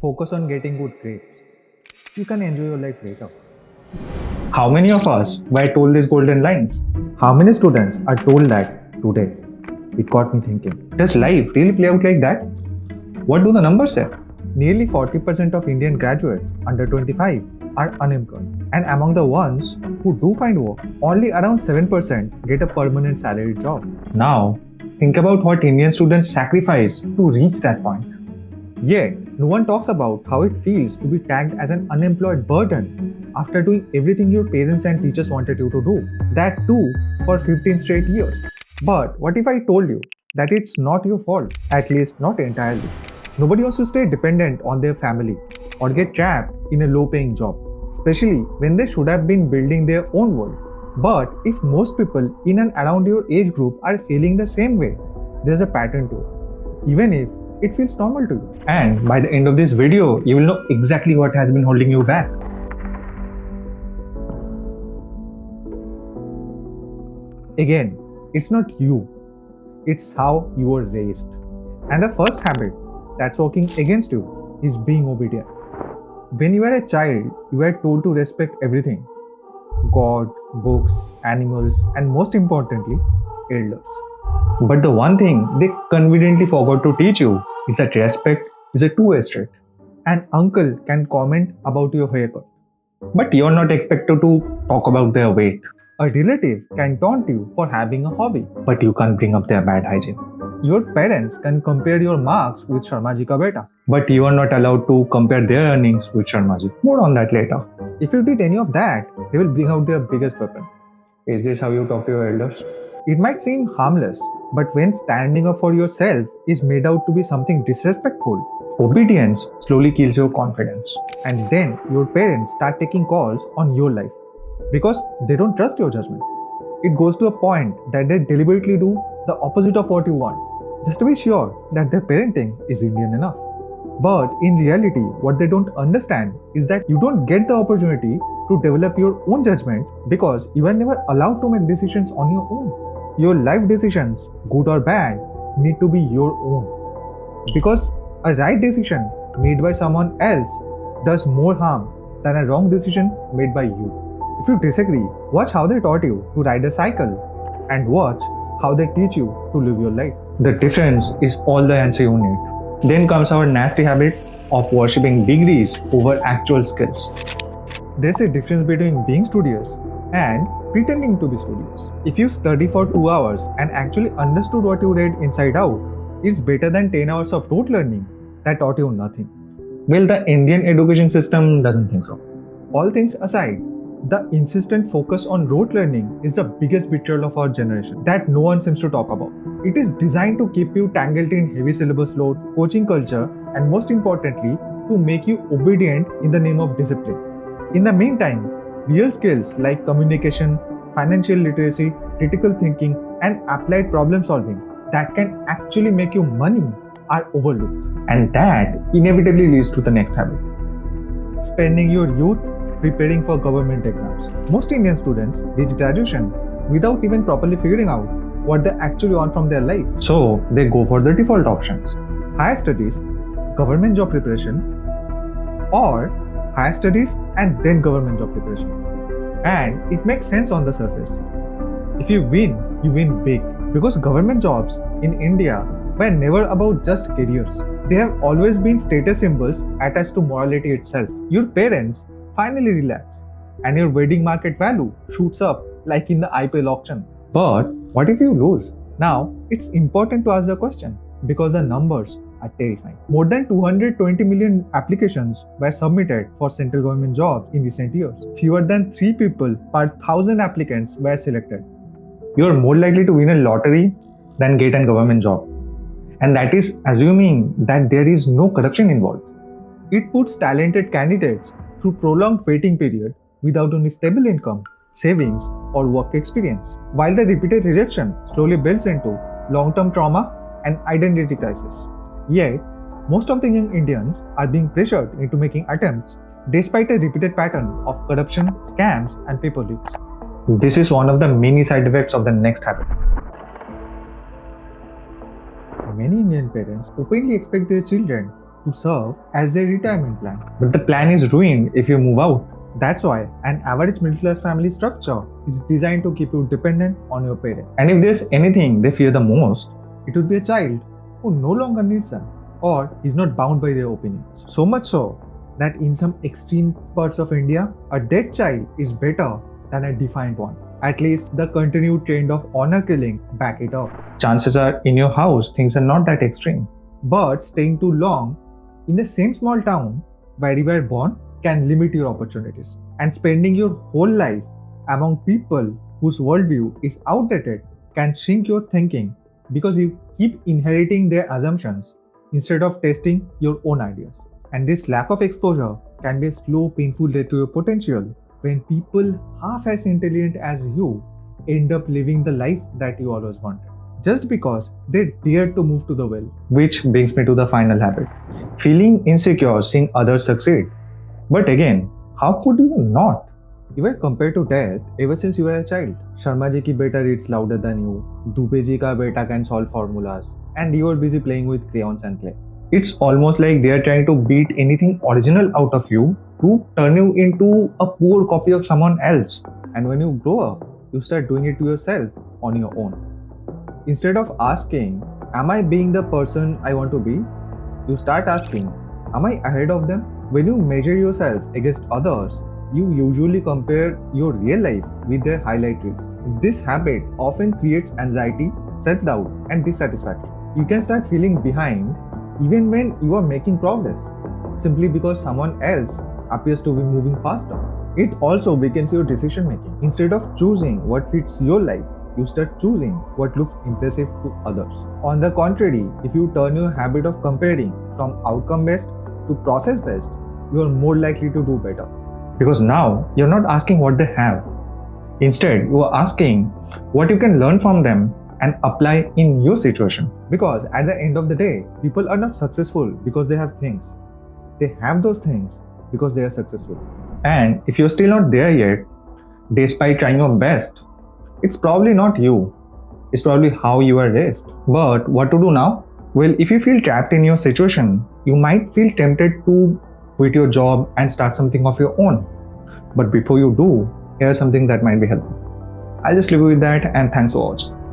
Focus on getting good grades. You can enjoy your life later. How many of us were told these golden lines? How many students are told that today? It got me thinking. Does life really play out like that? What do the numbers say? Nearly 40% of Indian graduates under 25 are unemployed. And among the ones who do find work, only around 7% get a permanent salaried job. Now, think about what Indian students sacrifice to reach that point. Yet, no one talks about how it feels to be tagged as an unemployed burden after doing everything your parents and teachers wanted you to do. That too for 15 straight years. But what if I told you that it's not your fault? At least not entirely. Nobody wants to stay dependent on their family or get trapped in a low paying job, especially when they should have been building their own world. But if most people in and around your age group are feeling the same way, there's a pattern to it, even if it feels normal to you. And by the end of this video, you will know exactly what has been holding you back. Again, it's not you, it's how you were raised. And the first habit that's working against you is being obedient. When you were a child, you were told to respect everything: God, books, animals, and most importantly, elders. But the one thing they conveniently forgot to teach you is that respect is a two-way street. An uncle can comment about your haircut. But you're not expected to talk about their weight. A relative can taunt you for having a hobby. But you can't bring up their bad hygiene. Your parents can compare your marks with Sharma ji ka beta. But you are not allowed to compare their earnings with Sharma ji. More on that later. If you did any of that, they will bring out their biggest weapon. Is this how you talk to your elders? It might seem harmless, but when standing up for yourself is made out to be something disrespectful, Obedience slowly kills your confidence. and then your parents start taking calls on your life because they don't trust your judgment. It goes to a point that they deliberately do the opposite of what you want, just to be sure that their parenting is Indian enough. But in reality, what they don't understand is that you don't get the opportunity to develop your own judgment because you were never allowed to make decisions on your own. Your life decisions, good or bad, need to be your own. Because a right decision made by someone else does more harm than a wrong decision made by you. If you disagree, watch how they taught you to ride a cycle and watch how they teach you to live your life. The difference is all the answer you need. Then comes our nasty habit of worshipping degrees over actual skills. There's a difference between being studious and pretending to be studious. If you study for 2 hours and actually understood what you read inside out, it's better than 10 hours of rote learning that taught you nothing. Well, the Indian education system doesn't think so. All things aside, the insistent focus on rote learning is the biggest betrayal of our generation that no one seems to talk about. It is designed to keep you tangled in heavy syllabus load, coaching culture, and most importantly, to make you obedient in the name of discipline. In the meantime, real skills like communication, financial literacy, critical thinking, and applied problem solving that can actually make you money are overlooked. And that inevitably leads to the next habit. Spending your youth preparing for government exams. Most Indian students reach graduation without even properly figuring out what they actually want from their life. So they go for the default options. Higher studies, government job preparation, or higher studies and then government job preparation. And it makes sense on the surface. If you win big. Because government jobs in India were never about just careers. They have always been status symbols attached to morality itself. Your parents finally relax, and your wedding market value shoots up like in the IPL auction. But what if you lose? Now, it's important to ask the question because the numbers are terrifying. More than 220 million applications were submitted for central government jobs in recent years. Fewer than 3 people per 1,000 applicants were selected. You're more likely to win a lottery than get a government job. And that is assuming that there is no corruption involved. It puts talented candidates through prolonged waiting period without any stable income, savings, or work experience, while the repeated rejection slowly builds into long-term trauma and identity crisis. Yet, most of the young Indians are being pressured into making attempts despite a repeated pattern of corruption, scams, and paper leaks. This is one of the many side effects of the next habit. Many Indian parents openly expect their children to serve as their retirement plan. But the plan is ruined if you move out. That's why an average middle class family structure is designed to keep you dependent on your parents. And if there's anything they fear the most, It would be a child who no longer needs them or is not bound by their opinions. So much so that in some extreme parts of India, a dead child is better than a defiant one. At least the continued trend of honor killing back it up. chances are in your house things are not that extreme. But staying too long in the same small town where you were born can limit your opportunities. And spending your whole life among people whose worldview is outdated can shrink your thinking because you keep inheriting their assumptions instead of testing your own ideas. And this lack of exposure can be a slow, painful death to your potential when people half as intelligent as you end up living the life that you always wanted. Just because they dared to move to the well. Which brings me to the final habit, feeling insecure seeing others succeed. But again, how could you not? You were compared to death ever since you were a child. Sharma ji ki beta reads louder than you. Dubey ji ka beta can solve formulas. And you are busy playing with crayons and clay. It's almost like they are trying to beat anything original out of you to turn you into a poor copy of someone else. And when you grow up, you start doing it to yourself on your own. Instead of asking, am I being the person I want to be? You start asking, am I ahead of them? When you measure yourself against others, you usually compare your real life with their highlight reels. This habit often creates anxiety, self-doubt, and dissatisfaction. You can start feeling behind even when you are making progress, simply because someone else appears to be moving faster. It also weakens your decision making. Instead of choosing what fits your life, you start choosing what looks impressive to others. On the contrary, if you turn your habit of comparing from outcome based to process based, you are more likely to do better. Because now you're not asking what they have. Instead, you are asking what you can learn from them and apply in your situation. Because at the end of the day, people are not successful because they have things. They have those things because they are successful. And if you're still not there yet, despite trying your best, it's probably not you. It's probably how you are raised. But what to do now? Well, if you feel trapped in your situation, you might feel tempted to quit your job and start something of your own. But before you do, here's something that might be helpful. I'll just leave you with that, and thanks for watching.